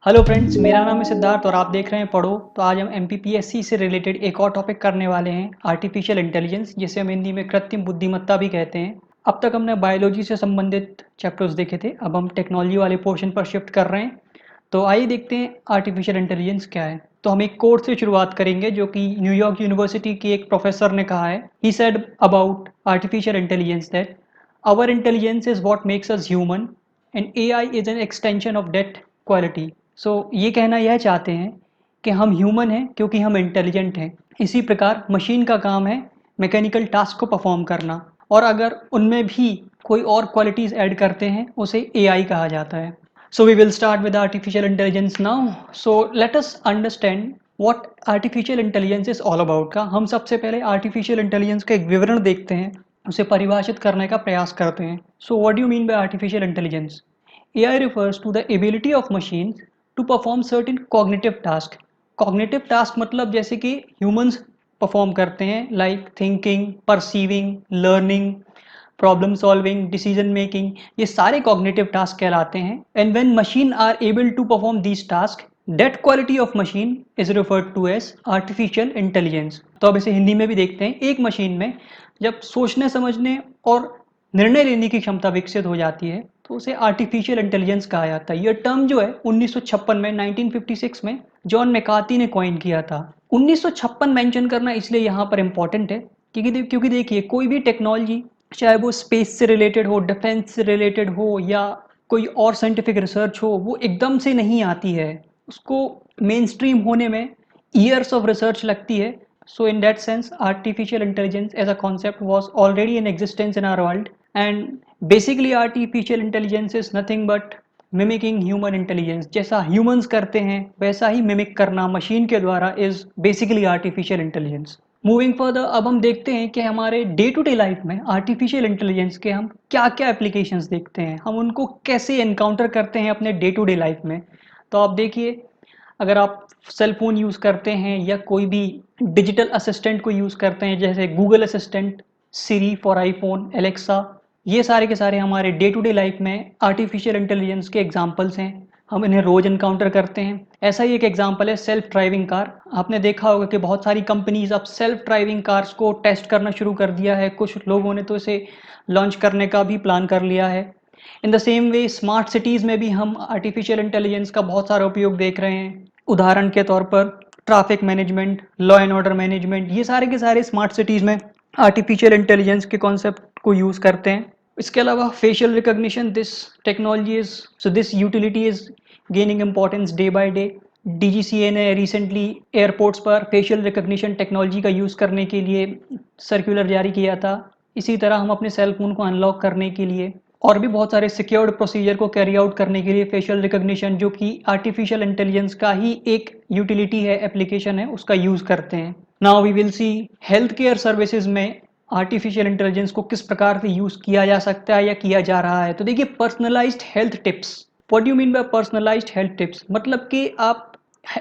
Hello friends, मेरा नाम है सिद्धार्थ और आप देख रहे हैं पढ़ो। तो आज हम एमपीपीएससी से रिलेटेड एक और टॉपिक करने वाले हैं, आर्टिफिशियल इंटेलिजेंस, जिसे हम हिंदी में कृत्रिम बुद्धिमत्ता भी कहते हैं। अब तक हमने बायोलॉजी से संबंधित चैप्टर्स देखे थे, अब हम टेक्नोलॉजी वाले पोर्शन पर शिफ्ट कर रहे हैं। तो आइए देखते हैं आर्टिफिशियल इंटेलिजेंस क्या है। तो हम एक कोर्स से शुरुआत करेंगे जो कि न्यूयॉर्क यूनिवर्सिटी के एक प्रोफेसर ने कहा है। He said about artificial intelligence that our intelligence is what makes us human and AI is an extension of that quality. So ये कहना यह चाहते हैं कि हम ह्यूमन हैं क्योंकि हम इंटेलिजेंट हैं। इसी प्रकार मशीन का काम है मैकेनिकल टास्क को परफॉर्म करना, और अगर उनमें भी कोई और क्वालिटीज़ ऐड करते हैं उसे एआई कहा जाता है। So we will start with artificial intelligence now. So let us understand what artificial intelligence is all about का हम सबसे पहले आर्टिफिशियल इंटेलिजेंस का एक विवरण देखते हैं, उसे परिभाषित करने का प्रयास करते हैं। So what do you mean bye artificial intelligence? AI refers to the ability of machines to perform certain cognitive task। cognitive task मतलब जैसे कि humans perform करते हैं, like thinking, perceiving, learning, problem solving, decision making, ये सारे cognitive task कहलाते हैं। And when machine are able to perform these task, that quality of machine is referred to as artificial intelligence. तो अब इसे हिंदी में भी देखते हैं। एक मशीन में जब सोचने समझने और निर्णय लेने की क्षमता विकसित हो जाती है तो उसे आर्टिफिशियल इंटेलिजेंस कहा जाता है। यह टर्म जो है 1956 में 1956 में जॉन मैकार्थी ने कॉइन किया था। 1956 मेंशन करना इसलिए यहाँ पर इंपॉर्टेंट है क्योंकि देखिए, कोई भी टेक्नोलॉजी, चाहे वो स्पेस से रिलेटेड हो, डिफेंस से रिलेटेड हो या कोई और साइंटिफिक रिसर्च हो, वो एकदम से नहीं आती है। उसको मेन स्ट्रीम होने में ईयर्स ऑफ रिसर्च लगती है। So in that sense artificial intelligence as a concept was already in existence in our world. And basically artificial intelligence is nothing but mimicking human intelligence. जैसा humans करते हैं वैसा ही mimic करना machine के द्वारा is basically artificial intelligence. Moving further, अब हम देखते हैं कि हमारे डे टू डे लाइफ में आर्टिफिशियल इंटेलिजेंस के हम क्या क्या एप्लीकेशंस देखते हैं, हम उनको कैसे एनकाउंटर करते हैं अपने डे टू डे लाइफ में। तो आप देखिए, अगर आप सेल फोन यूज़ करते हैं या कोई भी डिजिटल असिस्टेंट को यूज़ करते हैं, जैसे Google assistant, Siri for iPhone, Alexa, ये सारे के सारे हमारे डे टू डे लाइफ में आर्टिफिशियल इंटेलिजेंस के एग्जांपल्स हैं। हम इन्हें रोज़ एनकाउंटर करते हैं। ऐसा ही एक एग्जांपल है सेल्फ ड्राइविंग कार। आपने देखा होगा कि बहुत सारी कंपनीज अब सेल्फ ड्राइविंग कार्स को टेस्ट करना शुरू कर दिया है। कुछ लोगों ने तो इसे लॉन्च करने का भी प्लान कर लिया है। In the same way smart cities में भी हम आर्टिफिशियल इंटेलिजेंस का बहुत सारा उपयोग देख रहे हैं। उदाहरण के तौर पर traffic management, law and order management, ये सारे के सारे स्मार्ट सिटीज़ में आर्टिफिशियल इंटेलिजेंस के कॉन्सेप्ट को यूज़ करते हैं। इसके अलावा facial recognition, this utility is gaining importance day by day. DGCA ने रिसेंटली एयरपोर्ट्स पर फेशियल रिकॉग्निशन टेक्नोलॉजी का यूज़ करने के लिए सर्कुलर जारी किया था। इसी तरह हम अपने सेल फोन को अनलॉक करने के लिए और भी बहुत सारे सिक्योर्ड प्रोसीजर को कैरी आउट करने के लिए फेशियल रिकॉग्निशन, जो कि आर्टिफिशियल इंटेलिजेंस का ही एक यूटिलिटी है, एप्लीकेशन है, उसका यूज़ करते हैं। Now we will see health care services में आर्टिफिशियल इंटेलिजेंस को किस प्रकार से यूज़ किया जा सकता है या किया जा रहा है। तो देखिए, personalised health tips. What do you mean bye personalised health tips? मतलब कि आप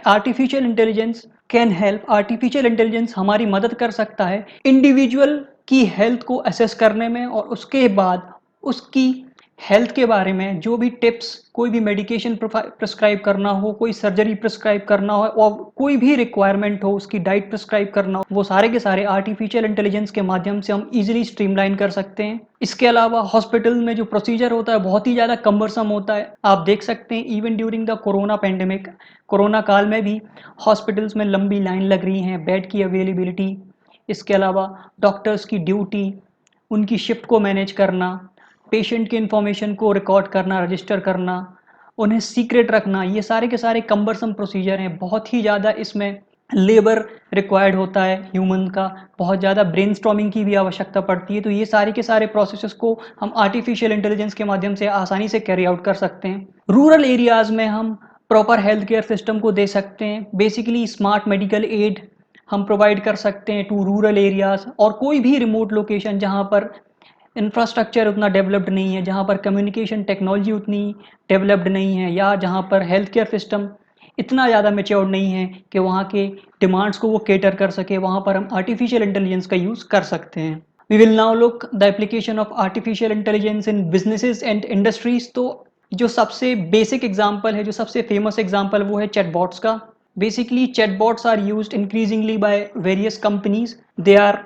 artificial intelligence can help, artificial intelligence हमारी मदद कर सकता है इंडिविजुअल की हेल्थ को असेस करने में, और उसके बाद उसकी हेल्थ के बारे में जो भी टिप्स, कोई भी मेडिकेशन प्रिस्क्राइब करना हो, कोई सर्जरी प्रिस्क्राइब करना हो, और कोई भी रिक्वायरमेंट हो, उसकी डाइट प्रिस्क्राइब करना हो, वो सारे के सारे आर्टिफिशियल इंटेलिजेंस के माध्यम से हम इजीली स्ट्रीमलाइन कर सकते हैं। इसके अलावा हॉस्पिटल में जो प्रोसीजर होता है बहुत ही ज़्यादा कम्बरसम होता है। आप देख सकते हैं even during the corona pandemic, corona काल में भी हॉस्पिटल्स में लंबी लाइन लग रही हैं, बेड की अवेलेबिलिटी, इसके अलावा डॉक्टर्स की ड्यूटी, उनकी शिफ्ट को मैनेज करना, पेशेंट की इन्फॉर्मेशन को रिकॉर्ड करना, रजिस्टर करना, उन्हें सीक्रेट रखना, ये सारे के सारे कम्बरसम प्रोसीजर हैं। बहुत ही ज़्यादा इसमें लेबर रिक्वायर्ड होता है ह्यूमन का, बहुत ज़्यादा ब्रेनस्टॉर्मिंग की भी आवश्यकता पड़ती है। तो ये सारे के सारे प्रोसेसेस को हम आर्टिफिशियल इंटेलिजेंस के माध्यम से आसानी से कैरी आउट कर सकते हैं। रूरल एरियाज़ में हम प्रॉपर हेल्थ केयर सिस्टम को दे सकते हैं। बेसिकली स्मार्ट मेडिकल एड हम प्रोवाइड कर सकते हैं टू रूरल एरियाज़, और कोई भी रिमोट लोकेशन जहाँ पर इंफ्रास्ट्रक्चर उतना डेवलप्ड नहीं है, जहाँ पर कम्युनिकेशन टेक्नोलॉजी उतनी डेवलप्ड नहीं है, या जहाँ पर हेल्थ केयर सिस्टम इतना ज़्यादा मैच्योर्ड नहीं है कि वहाँ के डिमांड्स को वो केटर कर सके, वहाँ पर हम आर्टिफिशियल इंटेलिजेंस का यूज़ कर सकते हैं। We will now look the application of artificial intelligence in businesses and industries. तो जो सबसे बेसिक एग्जांपल है, जो सबसे फेमस एग्जांपल वो है चैटबॉट्स का। Basically chatbots are used increasingly by various companies. They are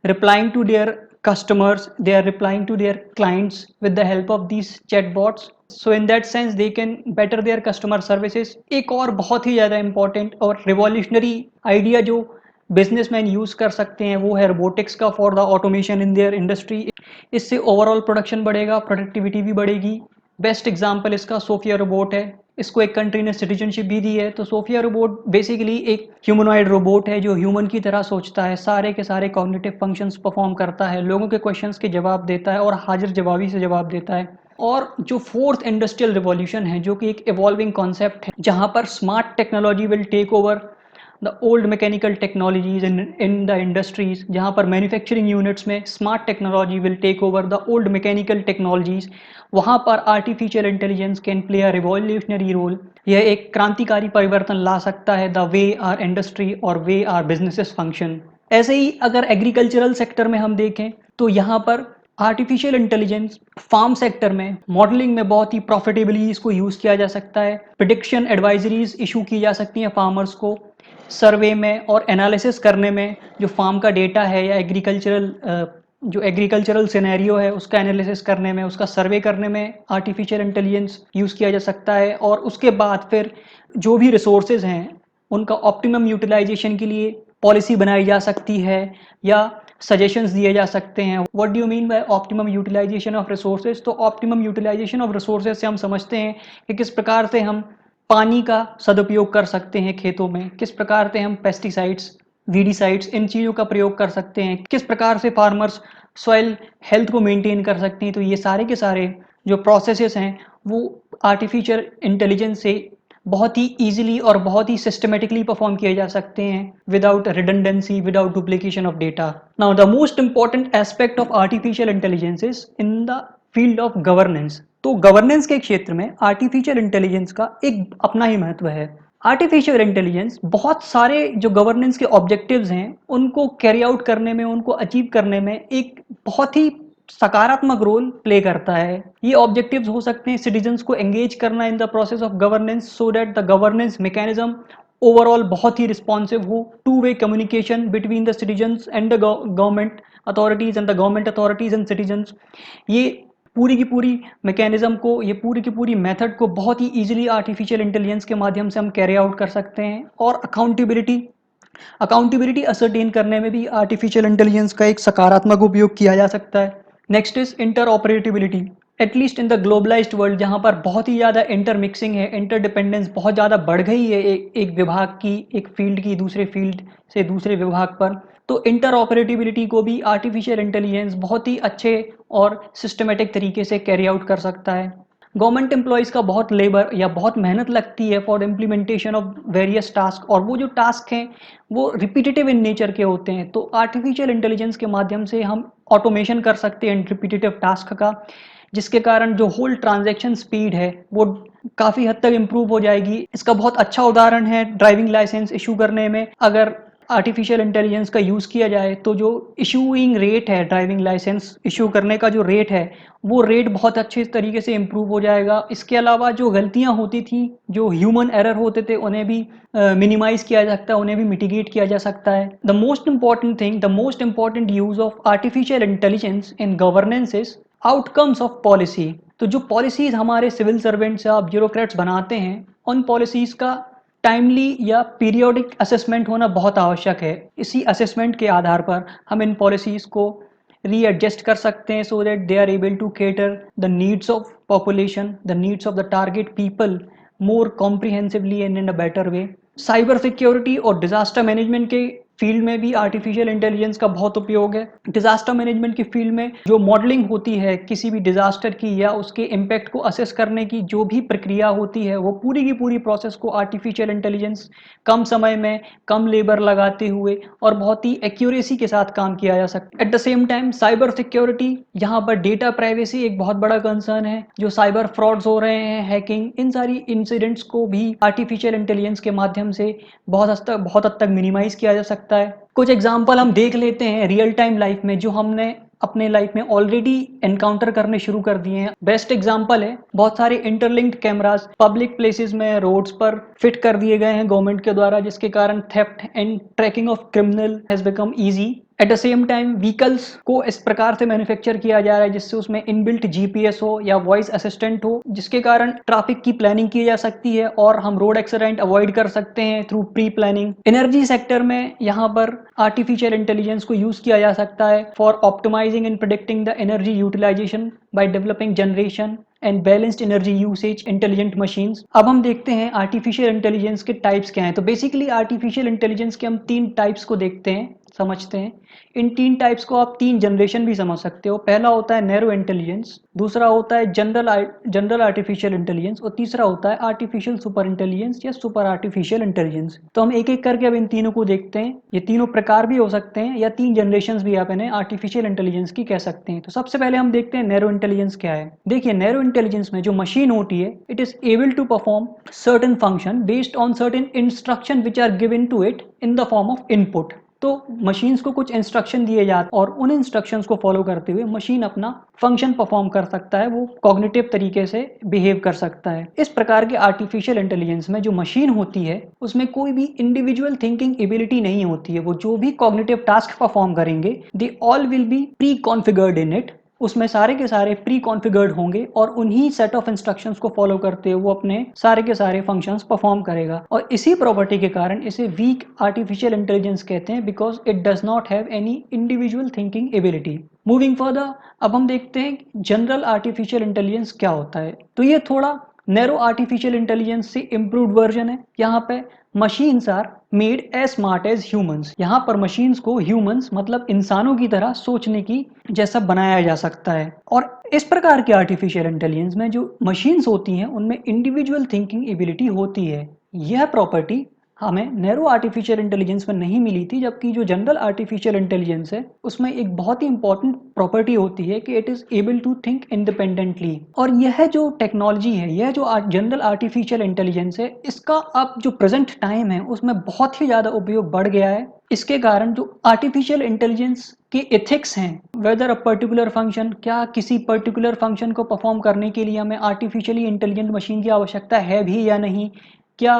replying to their customers, they are replying to their clients with the help of these chatbots. So in that sense they can better their customer services. एक और बहुत ही ज़्यादा important और revolutionary idea जो businessman use कर सकते हैं वो है रोबोटिक्स का for the automation in their industry. इससे ओवरऑल प्रोडक्शन बढ़ेगा, प्रोडक्टिविटी भी बढ़ेगी। बेस्ट एग्जांपल इसका सोफिया रोबोट है। इसको एक कंट्री ने सिटीजनशिप भी दी है। तो सोफिया रोबोट बेसिकली एक ह्यूमनॉइड रोबोट है जो ह्यूमन की तरह सोचता है, सारे के सारे कॉग्निटिव फंक्शंस परफॉर्म करता है, लोगों के क्वेश्चंस के जवाब देता है और हाजिर जवाबी से जवाब देता है। और जो फोर्थ इंडस्ट्रियल रिवॉल्यूशन है जो कि एक इवॉल्विंग कॉन्सेप्ट है जहां पर smart technology will take over the old mechanical technologies in the industries. जहाँ पर मैन्युफैक्चरिंग यूनिट्स में smart technology will take over the old mechanical technologies, वहाँ पर artificial intelligence can play a revolutionary role. यह एक क्रांतिकारी परिवर्तन ला सकता है द वे आर इंडस्ट्री और वे आर बिजनेसेस फंक्शन। ऐसे ही अगर एग्रीकल्चरल सेक्टर में हम देखें तो यहाँ पर आर्टिफिशियल इंटेलिजेंस फार्म सेक्टर में मॉडलिंग में बहुत ही प्रॉफिटेबली इसको यूज़ किया जा सकता है। प्रिडिक्शन एडवाइजरीज इशू की जा सकती हैं फार्मर्स को, सर्वे में और एनालिसिस करने में जो फार्म का डेटा है या एग्रीकल्चरल सिनेरियो है उसका एनालिसिस करने में, उसका सर्वे करने में आर्टिफिशियल इंटेलिजेंस यूज़ किया जा सकता है। और उसके बाद फिर जो भी रिसोर्सेज हैं उनका ऑप्टिमम यूटिलाइजेशन के लिए पॉलिसी बनाई जा सकती है या सजेशंस दिए जा सकते हैं। What do you mean by optimum utilisation of resources? तो ऑप्टिमम यूटिलाइजेशन ऑफ रिसोर्सेज से हम समझते हैं कि किस प्रकार से हम पानी का सदुपयोग कर सकते हैं खेतों में, किस प्रकार से हम पेस्टिसाइड्स, वीडीसाइड्स इन चीज़ों का प्रयोग कर सकते हैं, किस प्रकार से फार्मर्स सॉइल हेल्थ को मेंटेन कर सकते हैं। तो ये सारे के सारे जो प्रोसेसेस हैं वो आर्टिफिशियल इंटेलिजेंस से बहुत ही ईजिली और बहुत ही सिस्टमेटिकली परफॉर्म किए जा सकते हैं without redundancy, without duplication of data. Now the most important aspect of artificial intelligence is in the field of governance. तो गवर्नेंस के क्षेत्र में आर्टिफिशियल इंटेलिजेंस का एक अपना ही महत्व है। आर्टिफिशियल इंटेलिजेंस बहुत सारे जो गवर्नेंस के ऑब्जेक्टिव्स हैं उनको कैरी आउट करने में, उनको अचीव करने में एक बहुत ही सकारात्मक रोल प्ले करता है। ये ऑब्जेक्टिव्स हो सकते हैं सिटीजन्स को एंगेज करना in the process of governance so that the governance mechanism overall बहुत ही रिस्पॉन्सिव हो, two way communication between the citizens and the government authorities and the government authorities and citizens. ये पूरी की पूरी मैकेनिज्म को, ये पूरी की पूरी मेथड को बहुत ही ईजिली आर्टिफिशियल इंटेलिजेंस के माध्यम से हम कैरी आउट कर सकते हैं। और अकाउंटेबिलिटी असरटेन करने में भी आर्टिफिशियल इंटेलिजेंस का एक सकारात्मक उपयोग किया जा सकता है। Next is interoperability. At least in the globalised world जहाँ पर बहुत ही ज़्यादा इंटरमिक्सिंग है, इंटरडिपेंडेंस बहुत ज़्यादा बढ़ गई है एक विभाग की, एक फील्ड की दूसरे फील्ड से दूसरे विभाग पर, तो इंटरऑपरेटिबिलिटी को भी आर्टिफिशियल इंटेलिजेंस बहुत ही अच्छे और सिस्टमेटिक तरीके से कैरी आउट कर सकता है। गवर्नमेंट एम्प्लॉयज़ का बहुत लेबर या बहुत मेहनत लगती है for implementation of various task, और वो जो टास्क हैं वो रिपीटेटिव इन नेचर के होते हैं। तो आर्टिफिशियल इंटेलिजेंस के माध्यम से हम ऑटोमेशन कर सकते हैं रिपीटेटिव टास्क का, जिसके कारण जो होल ट्रांजैक्शन स्पीड है वो काफ़ी हद तक इम्प्रूव हो जाएगी। इसका बहुत अच्छा उदाहरण है ड्राइविंग लाइसेंस इशू करने में। अगर आर्टिफिशियल इंटेलिजेंस का यूज़ किया जाए तो जो इशूइंग रेट है, ड्राइविंग लाइसेंस इशू करने का जो रेट है वो रेट बहुत अच्छे तरीके से इम्प्रूव हो जाएगा। इसके अलावा जो गलतियां होती थी, जो ह्यूमन एरर होते थे, उन्हें भी मिनिमाइज किया जा सकता है, उन्हें भी मिटिगेट किया जा सकता है। The most important thing, the most important use of artificial intelligence in governance is outcomes of policy. तो जो पॉलिसीज हमारे सिविल सर्वेंट्स या ब्यूरोक्रेट्स बनाते हैं, उन पॉलिसीज का टाइमली या पीरियोडिक असेसमेंट होना बहुत आवश्यक है। इसी असेसमेंट के आधार पर हम इन पॉलिसीज़ को रीएडजस्ट कर सकते हैं so that they are able to cater the needs of population, the needs of the target people more comprehensively and in a better way. Cyber security और डिजास्टर मैनेजमेंट के field में भी artificial intelligence का बहुत उपयोग है। Disaster management की field में जो मॉडलिंग होती है किसी भी डिजास्टर की या उसके इम्पैक्ट को असेस करने की जो भी प्रक्रिया होती है, वो पूरी की पूरी प्रोसेस को आर्टिफिशियल इंटेलिजेंस कम समय में, कम लेबर लगाते हुए और बहुत ही एक्यूरेसी के साथ काम किया जा सकता है। At the same time cyber security, यहाँ पर डेटा प्राइवेसी एक बहुत बड़ा कंसर्न है। जो साइबर फ्रॉड्स हो रहे हैं, हैकिंग, इन सारी इंसिडेंट्स को भी आर्टिफिशियल इंटेलिजेंस के माध्यम से बहुत हद तक मिनिमाइज किया जा सकता है। कुछ एग्जाम्पल हम देख लेते हैं रियल टाइम लाइफ में जो हमने अपने लाइफ में ऑलरेडी एनकाउंटर करने शुरू कर दिए हैं। बेस्ट एग्जांपल है, बहुत सारे इंटरलिंक्ड कैमरास पब्लिक प्लेसेस में, रोड्स पर फिट कर दिए गए हैं गवर्नमेंट के द्वारा, जिसके कारण theft and tracking of criminal has become easy. At the same time vehicles को इस प्रकार से मैन्युफैक्चर किया जा रहा है जिससे उसमें इनबिल्ट जीपीएस हो या वॉइस असिस्टेंट हो, जिसके कारण ट्रैफिक की प्लानिंग की जा सकती है और हम रोड एक्सीडेंट अवॉइड कर सकते हैं through pre planning. Energy sector में यहाँ पर आर्टिफिशियल इंटेलिजेंस को यूज किया जा सकता है for optimising and predicting the energy utilisation by developing generation and balanced energy usage intelligent machines. अब हम देखते हैं आर्टिफिशियल इंटेलिजेंस के टाइप्स क्या हैं। तो बेसिकली आर्टिफिशियल इंटेलिजेंस के हम 3 टाइप्स को देखते हैं, समझते हैं। इन 3 टाइप्स को आप 3 जनरेशन भी समझ सकते हो। पहला होता है नैरो इंटेलिजेंस, दूसरा होता है जनरल आर्टिफिशियल इंटेलिजेंस और तीसरा होता है आर्टिफिशियल सुपर इंटेलिजेंस या सुपर आर्टिफिशियल इंटेलिजेंस। तो हम एक एक करके अब इन तीनों को देखते हैं। ये तीनों प्रकार भी हो सकते हैं या 3 जनरेशंस भी आप इन्हें आर्टिफिशियल इंटेलिजेंस की कह सकते हैं। तो सबसे पहले हम देखते हैं नैरो इंटेलिजेंस क्या है। देखिए, नैरो इंटेलिजेंस में जो मशीन होती है, it is able to perform certain function based on certain instruction which are given to it in the form of input. तो मशीन्स को कुछ इंस्ट्रक्शन दिए जाते हैं और उन इंस्ट्रक्शंस को फॉलो करते हुए मशीन अपना फंक्शन परफॉर्म कर सकता है, वो कॉग्निटिव तरीके से बिहेव कर सकता है। इस प्रकार के आर्टिफिशियल इंटेलिजेंस में जो मशीन होती है उसमें कोई भी इंडिविजुअल थिंकिंग एबिलिटी नहीं होती है। वो जो भी कॉग्निटिव टास्क परफॉर्म करेंगे, they all will be pre configured in it. उसमें सारे के सारे प्री कॉन्फ़िगर्ड होंगे और उन्हीं सेट ऑफ इंस्ट्रक्शंस को फॉलो करते हुए वो अपने सारे के सारे फंक्शंस परफॉर्म करेगा। और इसी प्रॉपर्टी के कारण इसे वीक आर्टिफिशियल इंटेलिजेंस कहते हैं, because it does not have any individual thinking ability. Moving further, अब हम देखते हैं जनरल आर्टिफिशियल इंटेलिजेंस क्या होता है। तो ये थोड़ा नैरो आर्टिफिशियल इंटेलिजेंस से इम्प्रूव्ड वर्जन है। यहाँ पे machines are made as smart as humans. यहाँ पर मशीन्स को ह्यूमंस मतलब इंसानों की तरह सोचने की जैसा बनाया जा सकता है। और इस प्रकार के आर्टिफिशियल इंटेलिजेंस में जो मशीन्स होती हैं उनमें इंडिविजुअल थिंकिंग एबिलिटी होती है। यह प्रॉपर्टी हमें नैरो आर्टिफिशियल इंटेलिजेंस में नहीं मिली थी, जबकि जो जनरल आर्टिफिशियल इंटेलिजेंस है उसमें एक बहुत ही इंपॉर्टेंट प्रॉपर्टी होती है कि it is able to think independently. और यह जो टेक्नोलॉजी है, यह जो जनरल आर्टिफिशियल इंटेलिजेंस है, इसका अब जो प्रेजेंट टाइम है उसमें बहुत ही ज़्यादा उपयोग बढ़ गया है। इसके कारण जो आर्टिफिशियल इंटेलिजेंस के एथिक्स हैं, वेदर अ पर्टिकुलर फंक्शन, क्या किसी पर्टिकुलर फंक्शन को परफॉर्म करने के लिए हमें आर्टिफिशियली इंटेलिजेंट मशीन की आवश्यकता है भी या नहीं, क्या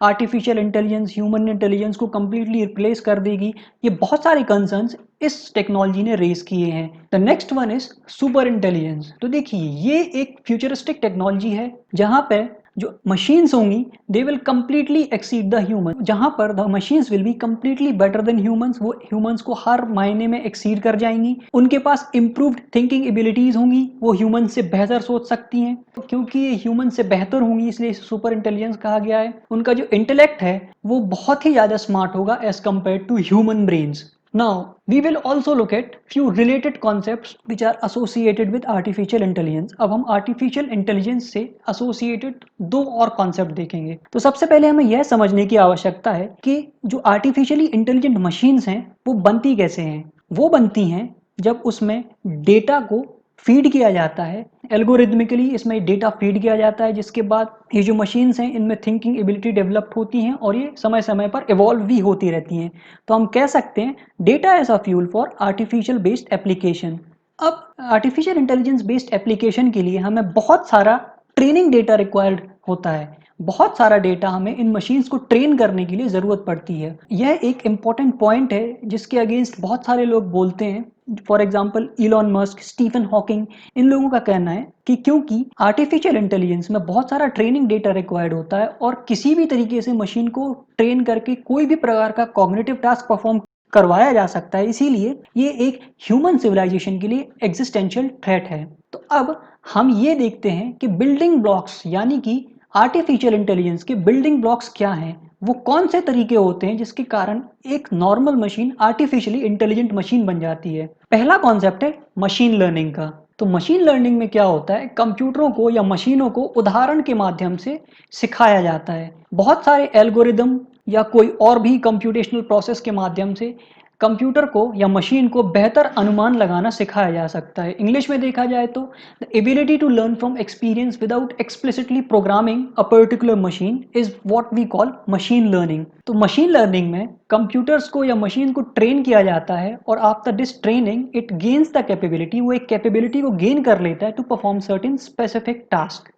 आर्टिफिशियल इंटेलिजेंस ह्यूमन इंटेलिजेंस को कंप्लीटली रिप्लेस कर देगी, ये बहुत सारे कंसर्न्स इस टेक्नोलॉजी ने रेज किए हैं। The next one is super intelligence. तो देखिए, ये एक फ्यूचरिस्टिक टेक्नोलॉजी है जहां पे जो मशीन्स होंगी they will completely exceed the human. जहां पर the machines will be completely better than humans, वो ह्यूमंस को हर मायने में एक्सीड कर जाएंगी। उनके पास इंप्रूव्ड थिंकिंग एबिलिटीज होंगी, वो ह्यूमन से बेहतर सोच सकती हैं। क्योंकि ये ह्यूमन से बेहतर होंगी इसलिए सुपर इंटेलिजेंस कहा गया है। उनका जो इंटेलेक्ट है वो बहुत ही ज्यादा स्मार्ट होगा as compare to human brains. Now, we will also look at few related concepts which are associated with artificial intelligence. अब हम artificial intelligence से associated 2 और concept देखेंगे। तो सबसे पहले हमें यह समझने की आवश्यकता है कि जो artificially intelligent machines हैं वो बनती कैसे हैं। वो बनती हैं जब उसमें डेटा को फीड किया जाता है, एल्गोरिथमिकली इसमें डेटा फीड किया जाता है, जिसके बाद ये जो मशीन्स हैं इनमें थिंकिंग एबिलिटी डेवलप होती हैं और ये समय समय पर इवॉल्व भी होती रहती हैं। तो हम कह सकते हैं data as a fuel for artificial based application. अब आर्टिफिशियल इंटेलिजेंस बेस्ड एप्लीकेशन के लिए हमें बहुत सारा ट्रेनिंग डेटा रिक्वायर्ड होता है। बहुत सारा डेटा हमें इन मशीन्स को ट्रेन करने के लिए ज़रूरत पड़ती है। यह एक इम्पॉर्टेंट पॉइंट है जिसके अगेंस्ट बहुत सारे लोग बोलते हैं। For example Elon Musk, Stephen Hawking, इन लोगों का कहना है कि क्योंकि आर्टिफिशियल इंटेलिजेंस में बहुत सारा ट्रेनिंग डेटा रिक्वायर्ड होता है और किसी भी तरीके से मशीन को ट्रेन करके कोई भी प्रकार का कॉग्निटिव टास्क परफॉर्म करवाया जा सकता है, इसीलिए ये एक ह्यूमन सिविलाइजेशन के लिए एग्जिस्टेंशियल थ्रेट है। तो अब हम ये देखते हैं कि बिल्डिंग ब्लॉक्स यानी कि आर्टिफिशियल इंटेलिजेंस के बिल्डिंग ब्लॉक्स क्या हैं, वो कौन से तरीके होते हैं जिसके कारण एक normal machine artificially intelligent machine बन जाती है। पहला कॉन्सेप्ट है मशीन लर्निंग का। तो मशीन लर्निंग में क्या होता है, कंप्यूटरों को या मशीनों को उदाहरण के माध्यम से सिखाया जाता है। बहुत सारे एल्गोरिदम या कोई और भी कंप्यूटेशनल प्रोसेस के माध्यम से कंप्यूटर को या मशीन को बेहतर अनुमान लगाना सिखाया जा सकता है। इंग्लिश में देखा जाए तो the ability to learn from experience without explicitly programming a particular machine is what we call machine learning. तो मशीन लर्निंग में कंप्यूटर्स को या मशीन को ट्रेन किया जाता है और after this training it gains the capability, वो एक कैपेबिलिटी को गेन कर लेता है to perform certain specific task.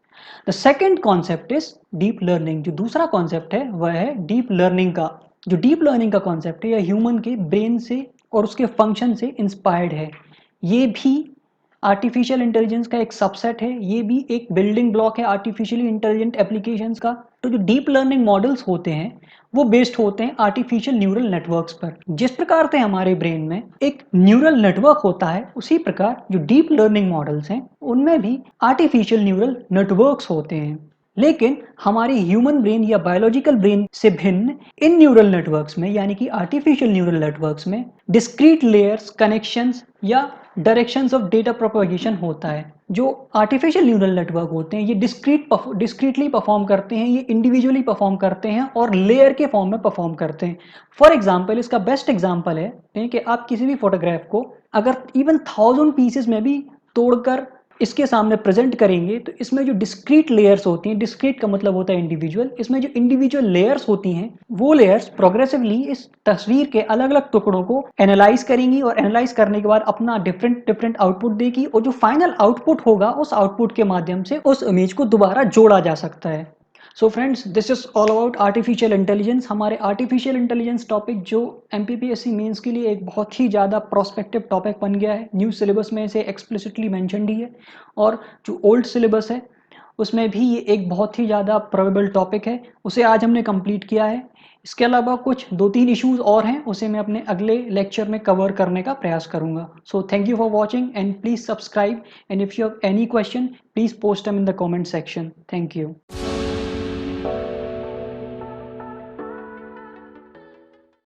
The second concept is deep learning. जो दूसरा कॉन्सेप्ट है वह है डीप लर्निंग का। जो डीप लर्निंग का कॉन्सेप्ट है यह ह्यूमन के ब्रेन से और उसके फंक्शन से इंस्पायर्ड है। ये भी आर्टिफिशियल इंटेलिजेंस का एक सबसेट है, ये भी एक बिल्डिंग ब्लॉक है आर्टिफिशियली इंटेलिजेंट एप्लीकेशंस का। तो जो डीप लर्निंग मॉडल्स होते हैं वो बेस्ड होते हैं आर्टिफिशियल न्यूरल नेटवर्क्स पर। जिस प्रकार से हमारे ब्रेन में एक न्यूरल नेटवर्क होता है, उसी प्रकार जो डीप लर्निंग मॉडल्स हैं उनमें भी आर्टिफिशियल न्यूरल नेटवर्क्स होते हैं। लेकिन हमारी ह्यूमन ब्रेन या बायोलॉजिकल ब्रेन से भिन्न इन न्यूरल नेटवर्क्स में, यानी कि आर्टिफिशियल न्यूरल नेटवर्क्स में डिस्क्रीट लेयर्स, कनेक्शंस या डायरेक्शंस ऑफ डेटा प्रोपगेशन होता है। जो आर्टिफिशियल न्यूरल नेटवर्क होते हैं ये डिस्क्रीटली परफॉर्म करते हैं, ये इंडिविजुअली परफॉर्म करते हैं और लेयर के फॉर्म में परफॉर्म करते हैं। फॉर एग्जाम्पल, इसका बेस्ट एग्जाम्पल है कि आप किसी भी फोटोग्राफ को अगर इवन 1000 पीसेस में भी तोड़कर इसके सामने प्रेजेंट करेंगे तो इसमें जो डिस्क्रीट लेयर्स होती हैं, डिस्क्रीट का मतलब होता है इंडिविजुअल, इसमें जो इंडिविजुअल लेयर्स होती हैं वो लेयर्स प्रोग्रेसिवली इस तस्वीर के अलग अलग टुकड़ों को एनालाइज करेंगी और एनालाइज करने के बाद अपना डिफरेंट डिफरेंट आउटपुट देगी और जो फाइनल आउटपुट होगा उस आउटपुट के माध्यम से उस इमेज को दोबारा जोड़ा जा सकता है। So friends, this is all about artificial intelligence. हमारे आर्टिफिशियल इंटेलिजेंस टॉपिक जो एमपीपीएससी मेंस के लिए एक बहुत ही ज़्यादा प्रोस्पेक्टिव टॉपिक बन गया है। न्यू सिलेबस में इसे एक्सप्लिसिटली मेंशनड ही है और जो ओल्ड सिलेबस है उसमें भी ये एक बहुत ही ज़्यादा प्रोबेबल टॉपिक है, उसे आज हमने कंप्लीट किया है। इसके अलावा कुछ 2-3 इश्यूज और हैं, उसे मैं अपने अगले लेक्चर में कवर करने का प्रयास करूंगा। So thank you for watching and please subscribe, and if you have any question please post them in the comment section. Thank you.